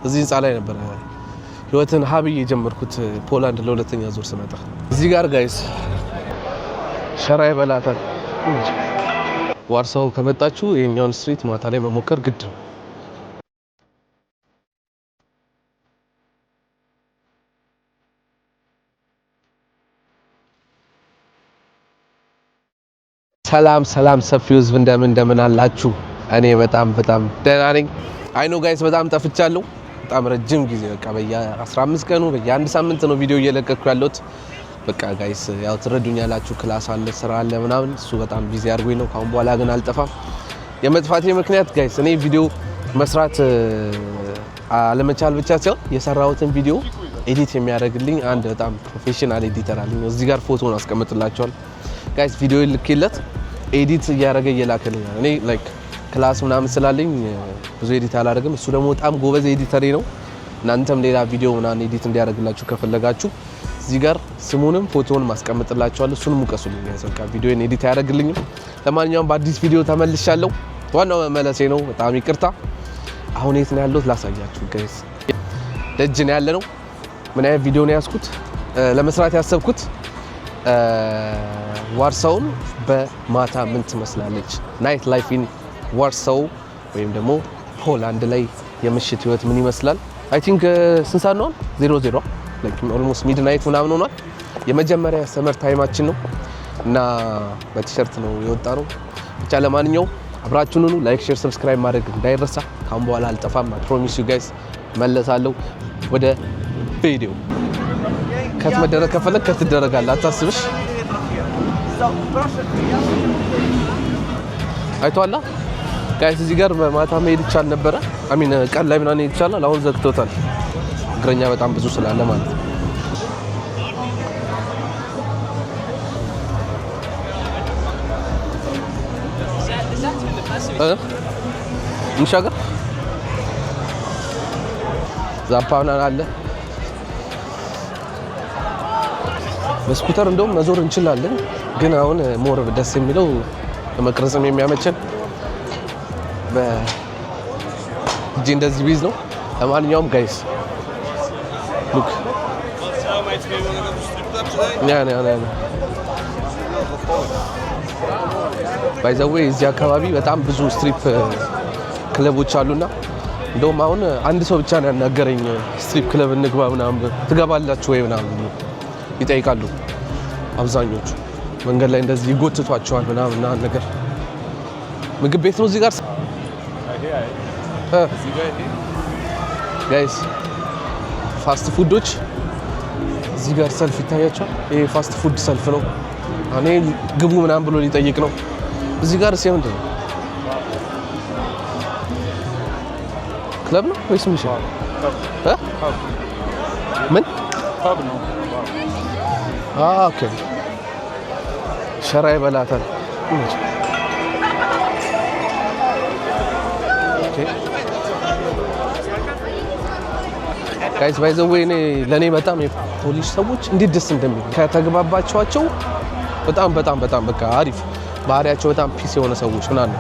እዚህ ህንፃ ላይ ነበር ህይወትን ሀብዬ የጀመርኩት ፖላንድ ለሁለተኛ ዙር ስመጣ። እዚህ ጋር ጋይስ ሸራ ይበላታል። ዋርሳው ከመጣችሁ የኛውን ስትሪት ማታ ላይ መሞከር ግድ ነው። ሰላም ሰላም ሰፊው ህዝብ እንደምን አላችሁ? እኔ በጣም ደህና ነኝ። አይኖ ጋይስ በጣም ጠፍቻለሁ። በጣም ረጅም ጊዜ በቃ በየ15 ቀኑ በየ1 ሳምንት ነው ቪዲዮ እየለቀቅኩ ያለሁት። በቃ ጋይስ ያው ትረዱኛላችሁ፣ ክላስ አለ፣ ስራ አለ ምናምን፣ እሱ በጣም ቢዚ አድርጎኝ ነው። ካሁን በኋላ ግን አልጠፋም። የመጥፋቴ ምክንያት ጋይስ እኔ ቪዲዮ መስራት አለመቻል ብቻ ሳይሆን የሰራሁትን ቪዲዮ ኤዲት የሚያደርግልኝ አንድ በጣም ፕሮፌሽናል ኤዲተር አለኝ። እዚህ ጋር ፎቶውን አስቀምጥላችኋለሁ ጋይስ። ቪዲዮ ልኬለት ኤዲት እያደረገ እየላከልኝ እኔ ላይክ ክላስ ምናምን ስላለኝ ብዙ ኤዲት አላደርግም። እሱ ደግሞ በጣም ጎበዝ ኤዲተር ነው። እናንተም ሌላ ቪዲዮ ምናምን ኤዲት እንዲያደርግላችሁ ከፈለጋችሁ እዚህ ጋር ስሙንም ፎቶውን ማስቀምጥላችኋለሁ። እሱንም ሙቀሱልኝ ጋይስ። በቃ ቪዲዮን ኤዲት ያደርግልኝ። ለማንኛውም በአዲስ ቪዲዮ ተመልሻለሁ። ዋናው መመለሴ ነው። በጣም ይቅርታ። አሁን የት ነው ያለሁት ላሳያችሁ ጋይስ። ደጅ ነው ያለነው። ምን አይነት ቪዲዮ ነው ያስኩት ለመስራት ያሰብኩት ዋርሳውን በማታ ምን ትመስላለች፣ ናይት ላይፍ ኢን ዋርሳው ወይም ደግሞ ፖላንድ ላይ የምሽት ህይወት ምን ይመስላል። አይ ቲንክ ስንት ሰዓት ነው? 00 ላይክ ኦልሞስት ሚድናይት ምናምን ሆኗል። የመጀመሪያ ሰመር ታይማችን ነው እና በቲሸርት ነው የወጣ ነው። ብቻ ለማንኛውም አብራችሁን ሁኑ። ላይክ፣ ሼር፣ ሰብስክራይብ ማድረግ እንዳይረሳ። ካሁን በኋላ አልጠፋም። አይ ፕሮሚስ ዩ ጋይስ መለሳለሁ። ወደ ቪዲዮ ከት መደረግ ከፈለክ ከት ትደረጋለህ፣ አታስብሽ። አይቷላ ጋይስ እዚህ ጋር ማታ መሄድ ይቻል ነበረ። አሚን ቀን ላይ ምናምን ይቻላል። አሁን ዘግቶታል። እግረኛ በጣም ብዙ ስላለ ማለት ነው። እንሻገር ዛፓና አለ። በስኩተር እንደውም መዞር እንችላለን፣ ግን አሁን ሞር ደስ የሚለው ለመቅረጽም የሚያመቸን በእጄ እንደዚህ ቢዝ ነው። ለማንኛውም ጋይስ ሉክ ባይ ዘ ዌይ እዚህ አካባቢ በጣም ብዙ ስትሪፕ ክለቦች አሉና እንደውም አሁን አንድ ሰው ብቻ ነው ያናገረኝ። ስትሪፕ ክለብ እንግባ ምናምን ትገባላችሁ ወይ ምናምን ይጠይቃሉ። አብዛኞቹ መንገድ ላይ እንደዚህ ይጎትቷቸዋል ምናምን ነገር። ምግብ ቤት ነው እዚህ ጋር ጋይስ። ፋስት ፉዶች እዚህ ጋር ሰልፍ ይታያቸዋል። ይሄ ፋስት ፉድ ሰልፍ ነው። እኔ ግቡ ምናምን ብሎ ሊጠይቅ ነው። እዚህ ጋር ሲያምንድ ነው ክለብ ነው ወይስ ምን ይሻላል? ምን ፓብ ነው? ኦኬ ሸራ ይበላታል። ኦኬ ጋይስ ባይ ዘ ዌይ ለኔ በጣም የፖሊሽ ሰዎች እንዴት ደስ እንደሚል ከተግባባቸዋቸው በጣም በቃ አሪፍ ባህሪያቸው በጣም ፒስ የሆነ ሰዎች ምናምን።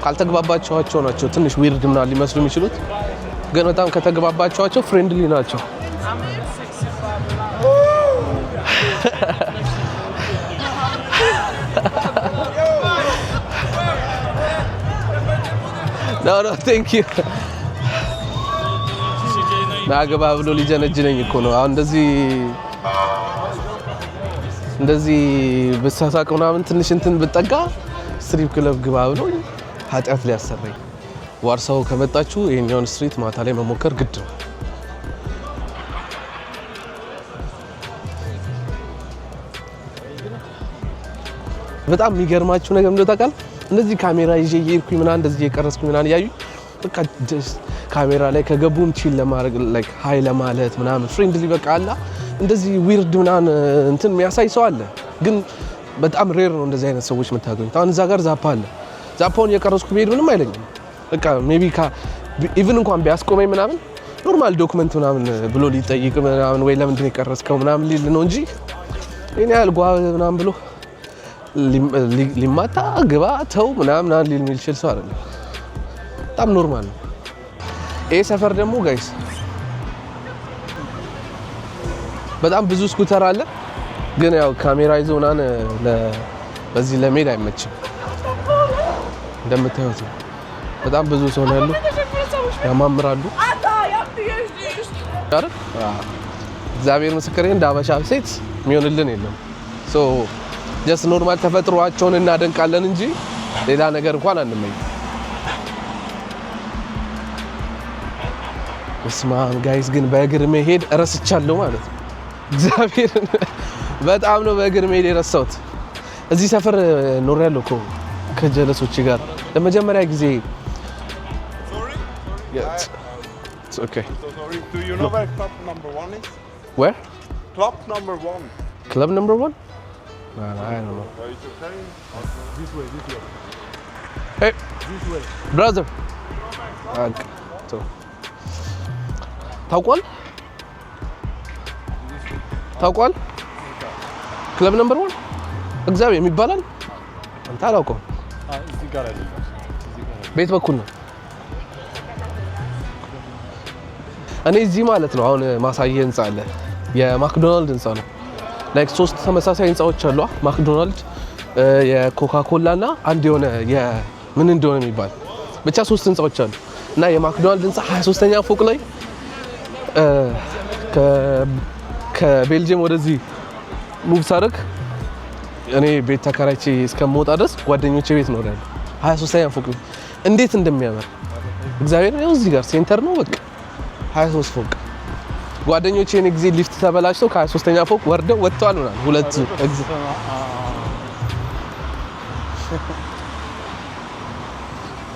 ካልተግባባቸዋቸው ናቸው ትንሽ ዊርድ ምናምን ሊመስሉ የሚችሉት፣ ግን በጣም ከተግባባቸዋቸው ፍሬንድሊ ናቸው። No, thank you. ናገባ ብሎ ሊጀነጅነኝ እኮ ነው። አሁን እንደዚህ በሳሳቅ ምናምን ትንሽ እንትን ብጠጋ ስትሪፕ ክለብ ግባ ብሎ ኃጢአት ሊያሰራኝ። ዋርሳው ከመጣችሁ የኛውን ስትሪት ማታ ላይ መሞከር ግድ ነው። በጣም የሚገርማችሁ ነገር ምንድነው ታውቃለህ? እንደዚህ ካሜራ ይዤ እየሄድኩኝ ምናምን እንደዚህ እየቀረስኩኝ ምናምን ያዩ በቃ ካሜራ ላይ ከገቡም ቺል ለማድረግ ላይክ ሃይ ለማለት ምናምን ፍሬንድሊ በቃ አላ እንደዚህ ዊርድ ምናምን እንትን የሚያሳይ ሰው አለ። ግን በጣም ሬር ነው እንደዚህ አይነት ሰዎች የምታገኙት። አሁን እዛ ጋር ዛፓ አለ። ዛፓውን እየቀረስኩ ብሄድ ምንም አይለኝም። በቃ ሜቢ ኢቭን እንኳን ቢያስቆመኝ ምናምን ኖርማል ዶክመንት ምናምን ብሎ ሊጠይቅ ምናምን ወይ ለምንድን ነው የቀረስከው ምናምን ሊል ነው እንጂ እኔ ያልጓ ምናምን ብሎ ሊማታ ግባ ተው ምናምን ሊል የሚችል ሰው አይደለም። በጣም ኖርማል ነው። ይሄ ሰፈር ደግሞ ጋይስ በጣም ብዙ ስኩተር አለ፣ ግን ያው ካሜራ ይዞናን በዚህ ለመሄድ አይመችም። እንደምታዩት ነው። በጣም ብዙ ሰው ነው ያለው፣ ያማምራሉ አይደል? እግዚአብሔር ምስክሬ እንደ አበሻ ሴት የሚሆንልን የለም። ሶ ጀስት ኖርማል ተፈጥሯቸውን እናደንቃለን እንጂ ሌላ ነገር እንኳን አንመኝ። እስማም ጋይስ ግን በእግር መሄድ እረስቻለሁ ማለት ነው። እግዚአብሔር በጣም ነው በእግር መሄድ የረሳሁት። እዚህ ሰፈር ኖሬያለሁ እኮ ከጀለሶች ጋር ለመጀመሪያ ጊዜ። It's okay. So sorry. Do you know where club number 1 is? Where? Club number 1. Club number 1? No, I don't know. It's okay. This way. Hey, This way. brother. So. ታውቋል? ክለብ ነምበር 1 እግዚአብሔር የሚባላል አንተ አላውቀውም። እዚህ ጋር አይደለም። ቤት በኩል ነው። እኔ እዚህ ማለት ነው አሁን ማሳየ ህንጻ አለ። የማክዶናልድ ህንጻ ነው። ላይክ 3 ተመሳሳይ ህንጻዎች አሉ። ማክዶናልድ፣ የኮካ ኮላ እና አንድ የሆነ ምን እንደሆነ የሚባል ብቻ 3 ህንጻዎች አሉ። እና የማክዶናልድ ህንጻ 23ኛ ፎቅ ላይ ከቤልጅየም ወደዚህ ሙቭ ሳደርግ እኔ ቤት ተከራይቼ እስከምወጣ ድረስ ጓደኞቼ ቤት ነው ያለው። 23ኛ ፎቅ ላይ እንዴት እንደሚያምር እግዚአብሔር ነው። እዚህ ጋር ሴንተር ነው በቃ 23 ፎቅ። ጓደኞቼ እኔ ጊዜ ሊፍት ተበላሽተው ከ23ኛ ፎቅ ወርደው ወጥተዋል ምናምን ሁለት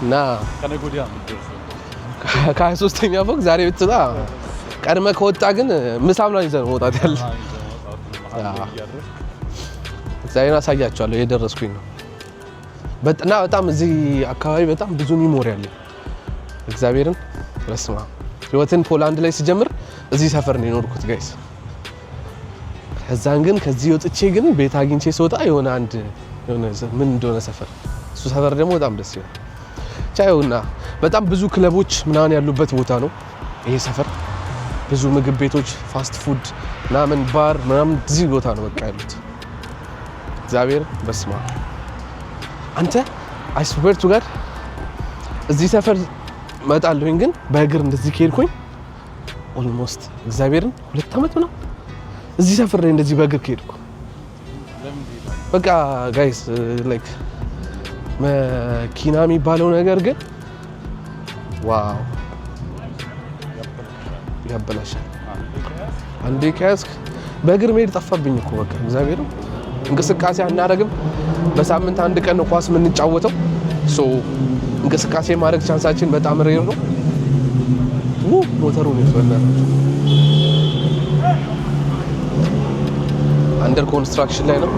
እና ከነጎዲያ ከ23ኛ ፎቅ ዛሬ ብትወጣ ቀድመ ከወጣ ግን ምሳም ላይ ይዘን መውጣት ያለ ዛሬና አሳያቸዋለሁ። የደረስኩኝ ነው በጣም እዚህ አካባቢ በጣም ብዙ ሚሞሪ አለ። እግዚአብሔርን ረስማ ህይወትን ፖላንድ ላይ ሲጀምር እዚህ ሰፈር ነው የኖርኩት ጋይስ። ከዛን ግን ከዚህ ወጥቼ ግን ቤት አግኝቼ ስወጣ የሆነ ምን እንደሆነ ሰፈር እሱ ሰፈር ደግሞ በጣም ደስ ይላል። ቻዩና በጣም ብዙ ክለቦች ምናምን ያሉበት ቦታ ነው ይሄ ሰፈር። ብዙ ምግብ ቤቶች፣ ፋስት ፉድ ምናምን ባር ምናምን እዚህ ቦታ ነው በቃ ያሉት። እግዚአብሔር በስማ አንተ አይ ስዌር ቱ ጋድ እዚህ ሰፈር መጣለሁኝ ግን በእግር እንደዚህ ከሄድኩኝ ኦልሞስት እግዚአብሔርን 2 አመት ምናምን እዚህ ሰፈር ላይ እንደዚህ በእግር ከሄድኩ በቃ ጋይስ ላይክ መኪና የሚባለው ነገር ግን ዋው ያበላሻል። አንዴ ከያዝክ በእግር መሄድ ጠፋብኝ እኮ በቃ እግዚአብሔርን እንቅስቃሴ አናደርግም። በሳምንት አንድ ቀን ነው ኳስ የምንጫወተው። ሶ እንቅስቃሴ ማድረግ ቻንሳችን በጣም ሬር ነው። ሞተሩ ነው ይፈናል። አንደር ኮንስትራክሽን ላይ ነው።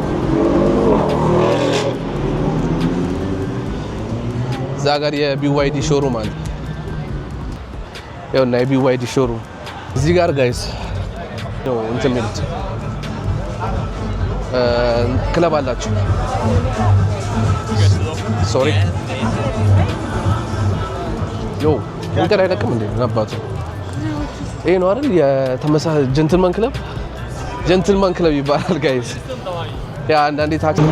እዛ ጋር የቢዋይዲ ሾሩም አለ። ያውና የቢዋይዲ ሾሩም እዚህ ጋር ጋይስ ነው እንትን የሚሉት ክለብ አላችሁ። ሶሪ ዮ እንትን አይለቅም እንዴ ነባቱ ይሄ ነው አይደል? የተመሳሳይ ጀንትልማን ክለብ ይባላል ጋይስ። ያ አንዳንዴ ታክሲ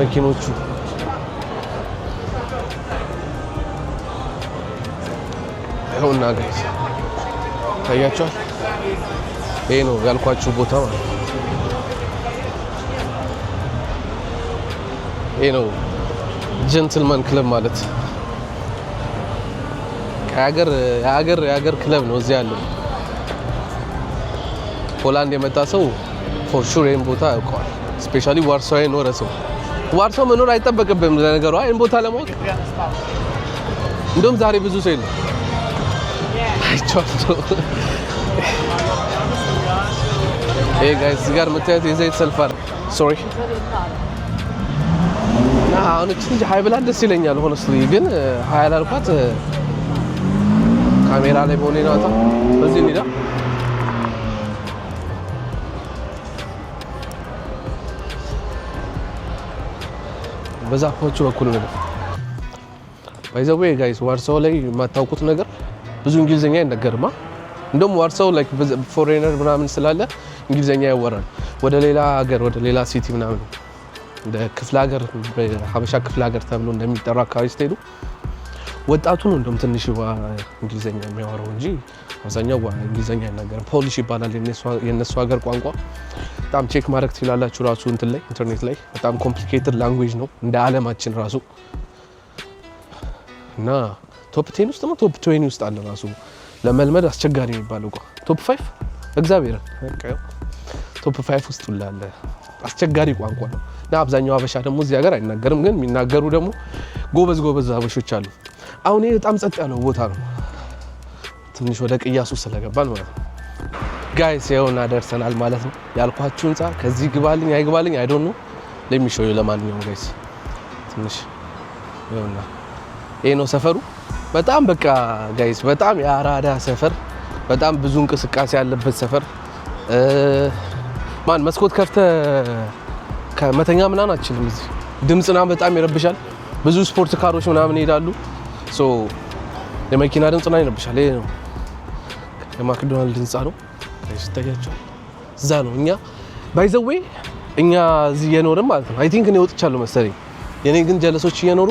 መኪኖቹ ይኸውና ጋይስ ታያችኋል። ይሄ ነው ያልኳችሁ ቦታ ማለት ነው። ይሄ ነው ጀንትልማን ክለብ ማለት። የሀገር ክለብ ነው እዚህ ያለው። ፖላንድ የመጣ ሰው ፎር ሹር ይሄን ቦታ ያውቀዋል። ስፔሻሊ ዋርሶ የኖረ ሰው። ዋርሶ መኖር አይጠበቅብህም ለነገሩ ይሄን ቦታ ለማወቅ። እንደውም ዛሬ ብዙ ሰው የለም። Hey guys, እዚህ ጋር የምታዩት የዘይት ሰልፍ አለ። ሶሪ እና አሁን እቺ ልጅ ሃይ ብላ ደስ ይለኛል። ሆነስሊ ግን ሃይ አላልኳት ካሜራ ላይ መሆኔ ነው። አታ በዚህ እንሂዳ። በዛፎቹ በኩል ነው። ባይ ዘ ዌይ ጋይስ ዋርሳው ላይ የማታውቁት ነገር ብዙ እንግሊዝኛ አይነገርማ። እንደውም ዋርሳው ላይክ ፎሬነር ምናምን ስላለ እንግሊዘኛ ያወራል። ወደ ሌላ ሀገር ወደ ሌላ ሲቲ ምናምን እንደ ክፍለ ሀገር ሀበሻ ክፍለ ሀገር ተብሎ እንደሚጠራ አካባቢ ስትሄዱ ወጣቱ ነው እንደውም ትንሽ እንግሊዘኛ የሚያወራው እንጂ አብዛኛው እንግሊዘኛ አይናገርም። ፖሊሽ ይባላል የነሱ ሀገር ቋንቋ። በጣም ቼክ ማድረግ ትችላላችሁ ራሱ እንትን ላይ ኢንተርኔት ላይ። በጣም ኮምፕሊኬትድ ላንጉዌጅ ነው እንደ ዓለማችን ራሱ እና ቶፕ 10 ውስጥ ነው ቶፕ 20 ውስጥ አለ ራሱ ለመልመድ አስቸጋሪ የሚባለው ቶፕ 5 እግዚአብሔር ቶፕ 5 ውስጥ አለ። አስቸጋሪ ቋንቋ ነው እና አብዛኛው አበሻ ደግሞ እዚህ ሀገር አይናገርም፣ ግን የሚናገሩ ደግሞ ጎበዝ አበሾች አሉ። አሁን ይሄ በጣም ጸጥ ያለው ቦታ ነው፣ ትንሽ ወደ ቅያሱ ስለገባን ማለት ነው። ጋይስ ይኸውና ደርሰናል ማለት ነው። ያልኳችሁ ህንፃ ከዚህ ግባልኝ አይግባልኝ አይ ዶንት ኖ ለሚሾዩ። ለማንኛውም ጋይስ ትንሽ ይኸውና ይሄ ነው ሰፈሩ። በጣም በቃ ጋይስ በጣም የአራዳ ሰፈር፣ በጣም ብዙ እንቅስቃሴ ያለበት ሰፈር። ማን መስኮት ከፍተ ከመተኛ ምናምን አችልም። እዚህ ድምጽና በጣም ይረብሻል። ብዙ ስፖርት ካሮች ምናምን ይሄዳሉ። ሶ የመኪና ድምጽና ይረብሻል። ይሄ ነው የማክዶናልድ ህንፃ ነው። ታያችሁ እዛ ነው። እኛ ባይ ዘ ዌይ እኛ እዚህ እየኖርን ማለት ነው። አይ ቲንክ እኔ ወጥቻለሁ መሰለኝ። የኔ ግን ጀለሶች እየኖሩ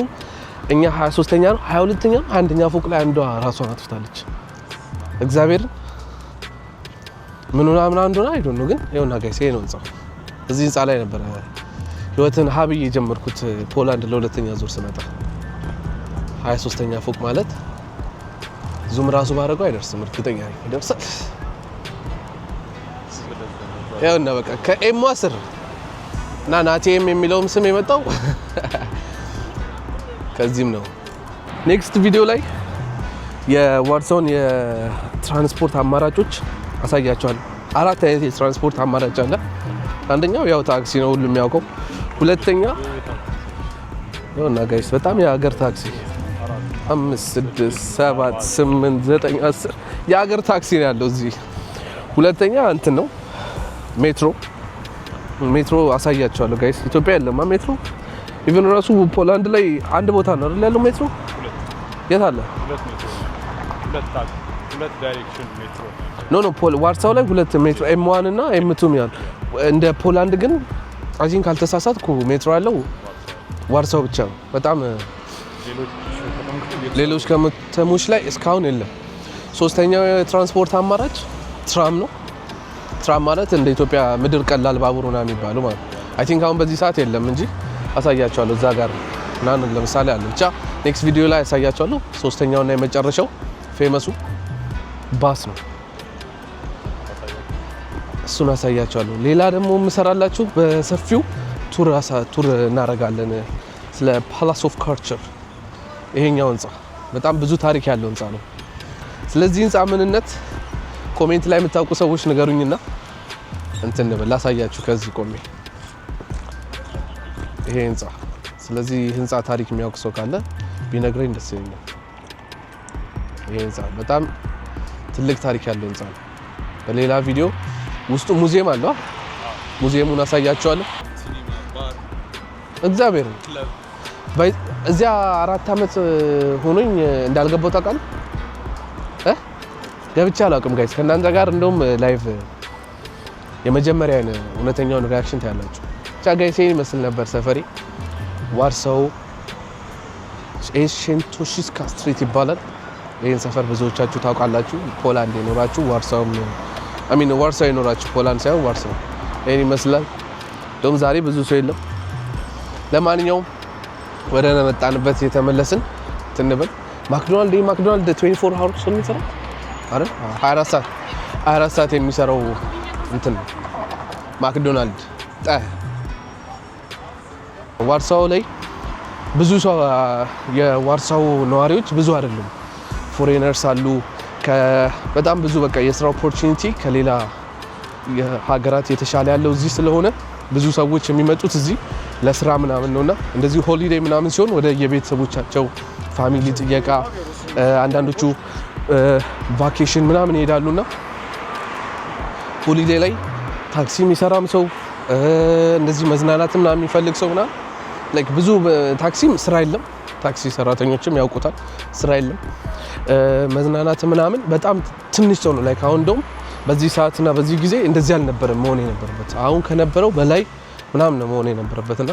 እኛ 23ኛ ነው 22ኛ ነው 1ኛ ፎቅ ላይ አንዷ ራሷን አጥፍታለች። እግዚአብሔርን ምኑና እንደሆነ አይ ዶንት ኖ፣ ግን ይኸውና ጋይስ ይሄ ነው ህንፃው። እዚህ ህንፃ ላይ ነበር ህይወትን ሀብዬ የጀመርኩት ፖላንድ ለሁለተኛ ዙር ስመጣ። 23ኛ ፎቅ ማለት ዙም ራሱ ባደረገው አይደርስም፣ እርግጠኛ ነኝ ይደርሳል። ይኸውና በቃ ከኤም 10 እና ናቲኤም የሚለውም ስም የመጣው ከዚህም ነው። ኔክስት ቪዲዮ ላይ የዋርሳውን የትራንስፖርት አማራጮች አሳያቸዋለሁ። 4 አይነት የትራንስፖርት አማራጭ አለ። አንደኛው ያው ታክሲ ነው ሁሉም የሚያውቀው። ሁለተኛ ይኸውና ጋይስ በጣም የሀገር ታክሲ 5 6 7 8 9 10 የሀገር ታክሲ ነው ያለው እዚህ። ሁለተኛ እንትን ነው ሜትሮ አሳያቸዋለሁ ጋይስ። ኢትዮጵያ የለማ ሜትሮ። ኢቭን ራሱ ፖላንድ ላይ አንድ ቦታ ነው አይደል ያለው ሜትሮ? የት አለ? ሁለት ዳይሬክሽን ሜትሮ ኖ ዋርሳው ላይ 2 ሜትሮ M1 እና M2 ያለው። እንደ ፖላንድ ግን አጂን ካልተሳሳትኩ ሜትሮ ያለው ዋርሳው ብቻ ነው። በጣም ሌሎች ከተሞች ላይ እስካሁን የለም። ሶስተኛው የትራንስፖርት አማራጭ ትራም ነው። ትራም ማለት እንደ ኢትዮጵያ ምድር ቀላል ባቡር ነው የሚባለው ማለት። አይ ቲንክ አሁን በዚህ ሰዓት የለም እንጂ አሳያቸዋለሁ። እዛ ጋር ምናምን ለምሳሌ አለ። ብቻ ኔክስት ቪዲዮ ላይ አሳያቸዋለሁ። ሶስተኛውና የመጨረሻው ፌመሱ ባስ ነው። እሱን አሳያቸዋለሁ። ሌላ ደግሞ የምሰራላችሁ በሰፊው ቱር እናደርጋለን ስለ ፓላስ ኦፍ ካልቸር። ይሄኛው ህንፃ በጣም ብዙ ታሪክ ያለው ህንፃ ነው። ስለዚህ ህንፃ ምንነት ኮሜንት ላይ የምታውቁ ሰዎች ንገሩኝና እንትን ላሳያችሁ ከዚህ ቆሜ ይሄ ህንፃ። ስለዚህ ህንፃ ታሪክ የሚያውቅ ሰው ካለ ቢነግረኝ ደስ ይለኛል። ይሄ ህንፃ በጣም ትልቅ ታሪክ ያለው ህንፃ ነው። በሌላ ቪዲዮ ውስጡ ሙዚየም አለው። ሙዚየሙን አሳያችኋለሁ። እግዚአብሔር እዚያ 4 ዓመት ሆኖኝ እንዳልገባው ታውቃለህ። ገብቼ አላውቅም ጋይስ። ከእናንተ ጋር እንደውም ላይቭ የመጀመሪያን እውነተኛውን ሪአክሽን ታያላችሁ። ብቻ ጋይስ ይሄን ይመስል ነበር ሰፈሬ። ዋርሳው ሼንቶሺስካ ስትሪት ይባላል። ይሄን ሰፈር ብዙዎቻችሁ ታውቃላችሁ። ፖላንድ የኖራችሁ ዋርሳው የኖራችሁ ፖላንድ ሳይሆን ዋርሳው። ይሄን ይመስላል። እንደውም ዛሬ ብዙ ሰው የለም። ለማንኛውም ወደ መጣንበት የተመለስን ትንበል። ማክዶናልድ 24 hours ነው የሚሰራው አይደል? 24 ሰዓት የሚሰራው እንትን ማክዶናልድ ዋርሳው ላይ ብዙ ሰው የዋርሳው ነዋሪዎች ብዙ አይደሉም፣ ፎሬነርስ አሉ። በጣም ብዙ በቃ የስራ ኦፖርቹኒቲ ከሌላ ሀገራት የተሻለ ያለው እዚህ ስለሆነ ብዙ ሰዎች የሚመጡት እዚህ ለስራ ምናምን ነውና እንደዚህ ሆሊዴይ ምናምን ሲሆን ወደ የቤተሰቦቻቸው ፋሚሊ ጥየቃ፣ አንዳንዶቹ ቫኬሽን ምናምን ይሄዳሉና ሆሊዴይ ላይ ታክሲ የሚሰራም ሰው እንደዚህ መዝናናት ምናምን የሚፈልግ ሰው ምናምን ላይክ ብዙ ታክሲም ስራ የለም። ታክሲ ሰራተኞችም ያውቁታል። ስራ የለም መዝናናት ምናምን በጣም ትንሽ ሰው ነው። ላይክ አሁን እንደውም በዚህ ሰዓትና በዚህ ጊዜ እንደዚህ አልነበረም መሆን የነበረበት። አሁን ከነበረው በላይ ምናምን ነው መሆን የነበረበትና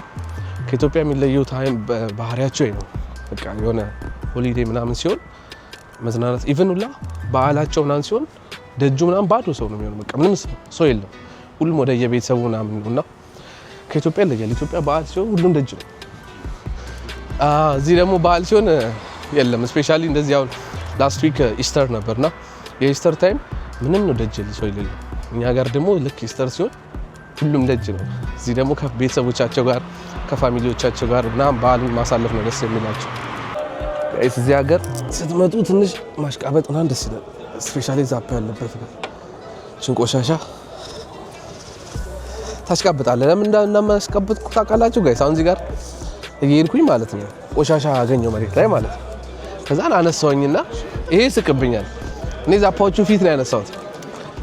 ከኢትዮጵያ የሚለየው ታይም ባህሪያቸው ነው። በቃ የሆነ ሆሊዴይ ምናምን ሲሆን መዝናናት ኢቭን ሁላ በዓላቸው ምናምን ሲሆን ደጁ ምናምን ባዶ ሰው ነው የሚሆነው። በቃ ምንም ሰው የለም። ሁሉም ወደ የቤተሰቡ ምናምን ነውና ከኢትዮጵያ ይለያል። ኢትዮጵያ በዓል ሲሆን ሁሉም ደጅ ነው። እዚህ ደግሞ በዓል ሲሆን የለም። ስፔሻሊ እንደዚህ አሁን ላስት ዊክ ኢስተር ነበርና የኢስተር ታይም ምንም ነው ደጅ ሰው የሌለው። እኛ ጋር ደግሞ ልክ ኢስተር ሲሆን ሁሉም ደጅ ነው። እዚህ ደግሞ ከቤተሰቦቻቸው ጋር ከፋሚሊዎቻቸው ጋር ምናምን በዓልን ማሳለፍ ነው ደስ የሚላቸው። ጋይስ እዚህ ሀገር ስትመጡ ትንሽ ማሽቃበጥ ምናምን ደስ ይላል። ስፔሻሊ ዛፕ ያለበት ጋር ቆሻሻ ታሽቃብጣለህ። ለምን እንደማሽቃበጥኩ ታውቃላችሁ ጋይስ? አሁን እዚህ ጋር እየሄድኩኝ ማለት ነው ቆሻሻ አገኘው መሬት ላይ ማለት ነው። ከዛን አነሳውኝና ይሄ ስቅብኛል። እኔ ዛፓዎቹ ፊት ነው ያነሳሁት።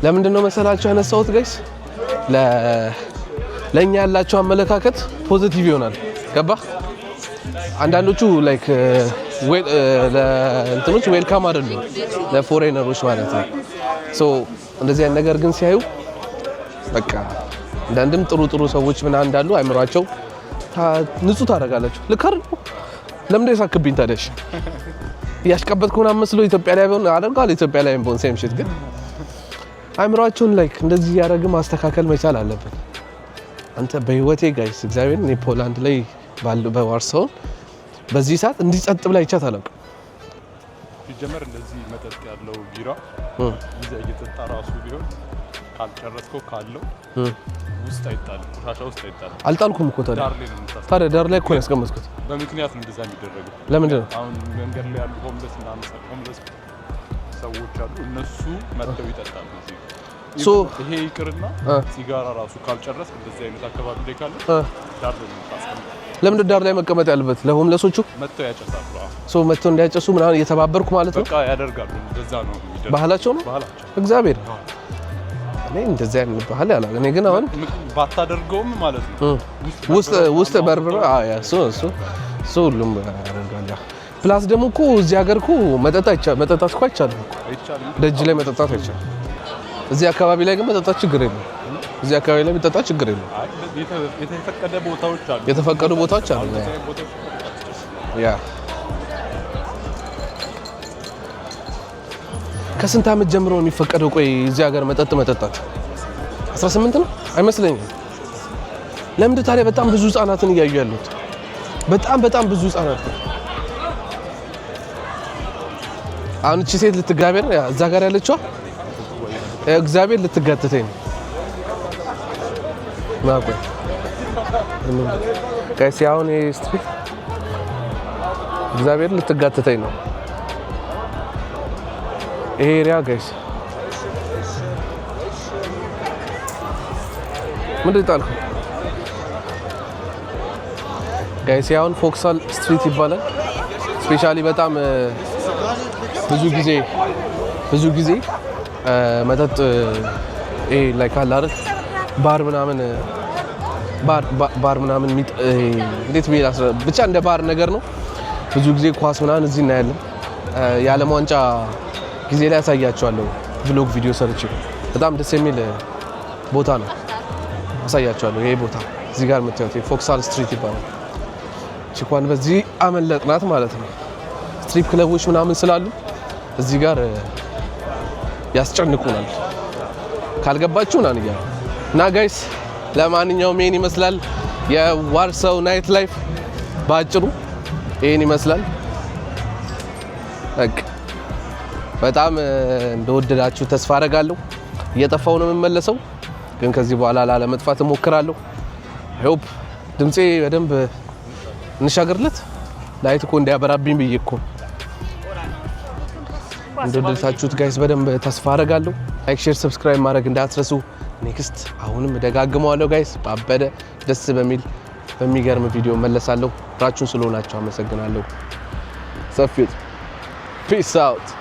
ለምንድን ነው መሰላችሁ ያነሳሁት ጋይስ? ለእኛ ያላቸው አመለካከት ፖዚቲቭ ይሆናል። ገባ? አንዳንዶቹ ላይክ ለእንትኖች ዌልካም አይደሉም ለፎሬነሮች ማለት ነው። ሶ እንደዚህ አይነት ነገር ግን ሲያዩ በቃ አንዳንድም ጥሩ ሰዎች ምናምን እንዳሉ አይምሯቸው ንጹህ ታደርጋላችሁ። ልክ አይደል? ለምን ደሳክብኝ ታዲያሽ? ያሽቀበጥኩ ምናምን መስሎ ኢትዮጵያ ላይ ቢሆን አደርጋለሁ። ኢትዮጵያ ላይ ቢሆን ሴም ሺት። ግን አይምሯቸውን ላይክ እንደዚህ ያደረግ ማስተካከል መቻል አለብን። አንተ በህይወቴ ጋይስ እግዚአብሔር እኔ ፖላንድ ላይ በዋርሳው በዚህ ሰዓት እንዲህ ጸጥ ብላ ይቻት አላውቅም። ሲጀመር እንደዚህ መጠጥ ያለው ቢራ ይዘ እየጠጣ ራሱ ቢሆን ካልጨረስከው ካለው ውስጥ አይጣልም፣ ቆሻሻ ውስጥ አይጣልም። አልጣልኩም እኮ ታዲያ ዳር ላይ እኮ ነው ያስቀመጥኩት። በምክንያት ነው እንደዛ የሚደረገው። ለምንድን ነው? አሁን መንገድ ላይ ያሉ ሆምለስ እና ሆምለስ ሰዎች አሉ፣ እነሱ መጥተው ይጠጣሉ። ይሄ ይቅርና ሲጋራ ራሱ ካልጨረስክ እንደዚህ አይነት አካባቢ ላይ ካለ ዳር ላይ ታስቀምጥ። ለምንድን ዳር ላይ መቀመጥ ያለበት? ለሆምለሶቹ መጥተው ያጨሳሉ። መጥተው እንዲያጨሱ ምናምን እየተባበርኩ ማለት ነው። በቃ ያደርጋሉ። እንደዛ ነው የሚደረገው። ባህላቸው ነው። እግዚአብሔር እኔ እንደዚህ አይነት ባህል ያላለ። እኔ ግን አሁን ባታደርገውም ማለት ነው ውስጥ በርብረ እሱ ሁሉም ያደርጋል። ፕላስ ደግሞ እኮ እዚህ ሀገር እኮ መጠጣት እኮ አይቻልም። ደጅ ላይ መጠጣት አይቻልም። እዚህ አካባቢ ላይ ግን መጠጣት ችግር የለም። እዚህ አካባቢ ላይ መጠጣት ችግር የለም። የተፈቀዱ ቦታዎች አሉ። ያ ከስንት ዓመት ጀምሮ ነው የሚፈቀደው? ቆይ እዚህ ሀገር መጠጥ መጠጣት 18 ነው አይመስለኝም። ለምንድን ታዲያ በጣም ብዙ ህፃናትን እያዩ ያሉት? በጣም ብዙ ህፃናት። አሁን እቺ ሴት ልትጋቢ ነው እዛ ጋር ያለችው። እግዚአብሔር ልትጋተተኝ ነው ማቆይ ጋይስ። አሁን ስትሪት እግዚአብሔር ልትጋተተኝ ነው ይሄ ኤሪያ ጋይስ። ምንድን ጣልኩ ጋይስ? አሁን ፎክሳል ስትሪት ይባላል። ስፔሻሊ በጣም ብዙ ጊዜ መጠጥ ይሄ ላይክ አለ አይደል ባር ምናምን እንዴት ብቻ እንደ ባር ነገር ነው። ብዙ ጊዜ ኳስ ምናምን እዚህ እናያለን። የዓለም ዋንጫ ጊዜ ላይ ያሳያቸዋለሁ። ቭሎግ ቪዲዮ ሰርቼ በጣም ደስ የሚል ቦታ ነው። አሳያቸዋለሁ። ይሄ ቦታ እዚህ ጋር የምታዩት ፎክሳል ስትሪት ይባላል። ቺኳን በዚህ አመለጥናት ማለት ነው። ስትሪፕ ክለቦች ምናምን ስላሉ እዚህ ጋር ያስጨንቁናል። ካልገባችሁ ና ንያ እና ጋይስ፣ ለማንኛውም ይሄን ይመስላል የዋርሳው ናይት ላይፍ ባጭሩ ይሄን ይመስላል። በጣም እንደወደዳችሁ ተስፋ አደርጋለሁ። እየጠፋው ነው የምመለሰው፣ ግን ከዚህ በኋላ ላለመጥፋት እሞክራለሁ። ሆፕ ድምጼ በደንብ እንሻገርለት። ላይት እኮ እንዲያበራብኝ ብዬ እኮ እንደወደዳችሁት ጋይስ በደንብ ተስፋ አደርጋለሁ። ላይክ፣ ሼር፣ ሰብስክራይብ ማድረግ እንዳትረሱ። ኔክስት አሁንም እደጋግመዋለሁ ጋይስ፣ ባበደ ደስ በሚል በሚገርም ቪዲዮ መለሳለሁ። አብራችሁን ስለሆናችሁ አመሰግናለሁ። ሰፊው ፒስ አውት